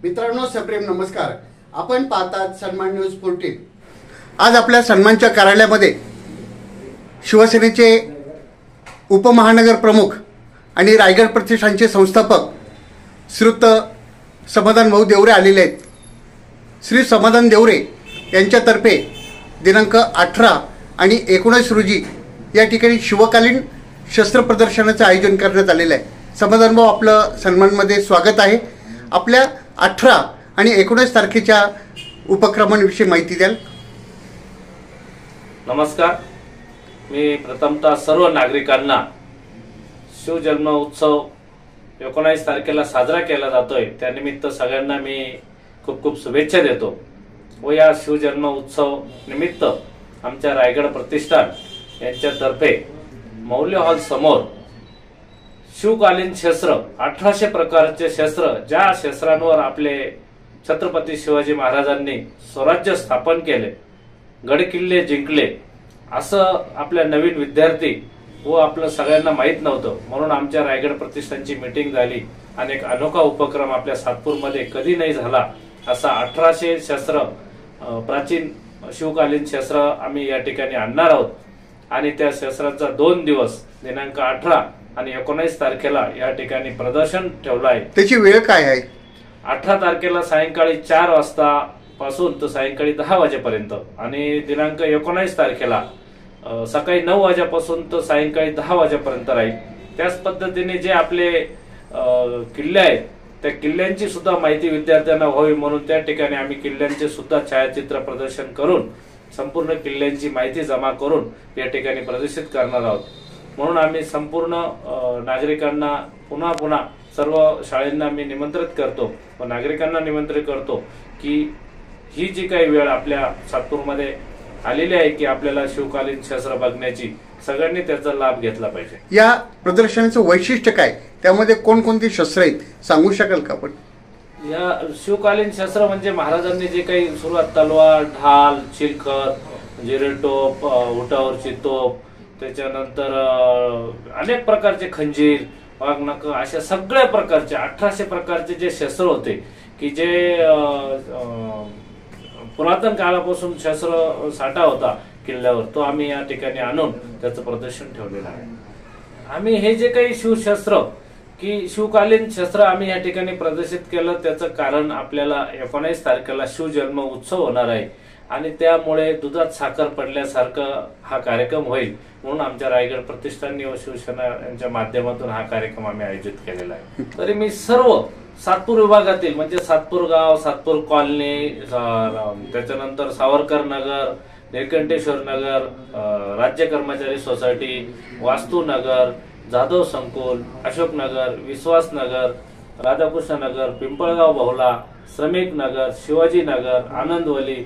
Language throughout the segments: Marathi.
मित्रांनो, सप्रेम नमस्कार। आपण पाहतात सन्मान न्यूज 14। आज आपल्या सन्मानच्या कार्यालयामध्ये शिवसेनेचे उपमहानगर प्रमुख आणि रायगड प्रतिष्ठानचे संस्थापक श्रीयुत समाधान भाऊ देवरे आलेले आहेत। श्री समाधान देवरे यांच्यातर्फे दिनांक 18 आणि 19 रोजी या ठिकाणी शिवकालीन शस्त्र प्रदर्शनाचे आयोजन करण्यात आलेले आहे। समाधान भाऊ, आपलं सन्मानमध्ये स्वागत आहे। आपल्या 18 आणि 19 तारखेच्या उपक्रमांविषयी माहिती द्याल? नमस्कार। मी प्रथमतः सर्व नागरिकांना शिवजन्म उत्सव 19 तारखेला साजरा केला जातोय, त्यानिमित्त सगळ्यांना मी खूप खूप शुभेच्छा देतो। व या शिवजन्म उत्सव निमित्त आमच्या रायगड प्रतिष्ठान यांच्यातर्फे मौल्य हॉल समोर शिवकालीन शस्त्र 1800 प्रकारचे शस्त्र, ज्या शस्त्रांवर आपले छत्रपती शिवाजी महाराजांनी स्वराज्य स्थापन केले, गडकिल्ले जिंकले, असं आपल्या नवीन विद्यार्थी व आपलं सगळ्यांना माहीत नव्हतं। म्हणून आमच्या रायगड प्रतिष्ठानची मीटिंग झाली आणि एक अनोखा उपक्रम आपल्या सातपूरमध्ये कधी नाही झाला असा 1800 शस्त्र, प्राचीन शिवकालीन शस्त्र आम्ही या ठिकाणी आणणार आहोत। आणि त्या शस्त्रांचा 2 दिवस दिनांक 18 आणि 19 तारखेला या ठिकाणी प्रदर्शन ठेवलं आहे। त्याची वेळ काय आहे? 18 तारखेला सायंकाळी 4 वाजता पासून तर सायंकाळी 10 वाजेपर्यंत आणि दिनांक 19 तारखेला सकाळी 9 वाजेपासून तर सायंकाळी 10 वाजेपर्यंत राहील। त्याच पद्धतीने जे आपले किल्ले आहेत त्या किल्ल्यांची सुद्धा माहिती विद्यार्थ्यांना व्हावी म्हणून त्या ठिकाणी आम्ही किल्ल्यांचे सुद्धा छायाचित्र प्रदर्शन करून संपूर्ण किल्ल्यांची माहिती जमा करून या ठिकाणी प्रदर्शित करणार आहोत। म्हणून आम्ही संपूर्ण नागरिकांना पुन्हा सर्व शाळांना मी निमंत्रित करतो व नागरिकांना निमंत्रित करतो की ही जी काही वेळ आपल्या सातपूरमध्ये आलेली आहे की आपल्याला शिवकालीन शस्त्र बघण्याची, सगळ्यांनी त्याचा लाभ घेतला पाहिजे। या प्रदर्शनाचं वैशिष्ट्य काय, त्यामध्ये कोणकोणती शस्त्र आहेत सांगू शकाल का आपण? या शिवकालीन शस्त्र म्हणजे महाराजांनी जे काही सुरुवात तलवार, ढाल, चिलखत, जिरेटोप, उठावरची तोप, त्याच्यानंतर अनेक प्रकारचे खंजीर, वाघनख, अशा सगळ्या प्रकारचे 1800 प्रकारचे जे शस्त्र होते की जे पुरातन काळापासून शस्त्र साठा होता किल्ल्यावर, तो आम्ही या ठिकाणी आणून त्याचं प्रदर्शन ठेवलेलं आहे। आम्ही हे जे काही शिवशस्त्र की शिवकालीन शस्त्र आम्ही या ठिकाणी प्रदर्शित केलं, त्याचं कारण आपल्याला 19 तारखेला शिवजन्म उत्सव होणार आहे आणि त्यामुळे दुधात साखर पडल्यासारखं हा कार्यक्रम होईल म्हणून आमच्या रायगड प्रतिष्ठान व शिवसेना यांच्या माध्यमातून हा कार्यक्रम आम्ही आयोजित केलेला आहे। तरी मी सर्व सातपूर विभागातील म्हणजे सातपूर गाव, सातपूर कॉलनी, त्याच्यानंतर सावरकर नगर, निळकंठेश्वर नगर, राज्य कर्मचारी सोसायटी, वास्तू नगर, जाधव संकुल, अशोक नगर, विश्वास नगर, राधाकृष्ण नगर, पिंपळगाव बहुला, श्रमिक नगर, शिवाजी नगर, आनंदवली,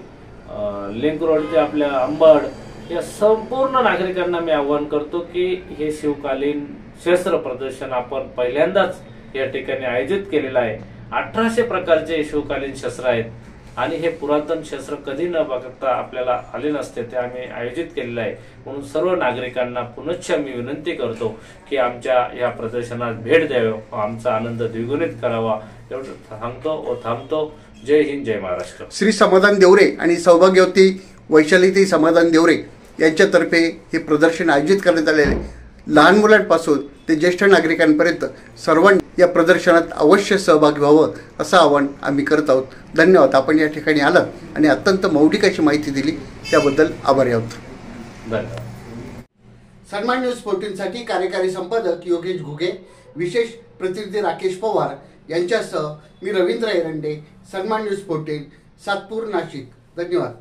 लिंक रोडचे आपल्या अंबड, या संपूर्ण नागरिकांना मी आवाहन करतो की हे शिवकालीन शस्त्र प्रदर्शन आपण पहिल्यांदाच या ठिकाणी आयोजित केलेलं आहे। 1800 प्रकारचे शिवकालीन शस्त्र आहेत आणि हे पुरातन शस्त्र कधी न बघता आपल्याला आले नसते, ते आम्ही आयोजित केलेलं आहे। म्हणून सर्व नागरिकांना पुनश्च मी विनंती करतो की आमच्या या प्रदर्शनात भेट द्यावी व आमचा आनंद द्विगुणित करावा। एवढं सांगतो व थांबतो। जय हिंद, जय महाराष्ट्र। श्री समाधान देवरे आणि सौभाग्यवती वैशालीताई समाधान देवरे यांच्यातर्फे हे प्रदर्शन आयोजित करण्यात आलेले। लहान मुलांपासून ते ज्येष्ठ नागरिकांपर्यंत सर्वांनी या प्रदर्शनात अवश्य सहभागी व्हावं असं आवाहन आम्ही करत आहोत। धन्यवाद। आपण या ठिकाणी आलात आणि अत्यंत मौलिक अशी माहिती दिली, त्याबद्दल आभारी आहोत। धन्यवाद। सन्मान न्यूज 14 साठी कार्यकारी संपादक योगेश घुगे, विशेष प्रतिनिधी राकेश पवार यांच्यासह मी रवींद्र एरंडे, सन्मान न्यूज 14, सातपूर, नाशिक। धन्यवाद।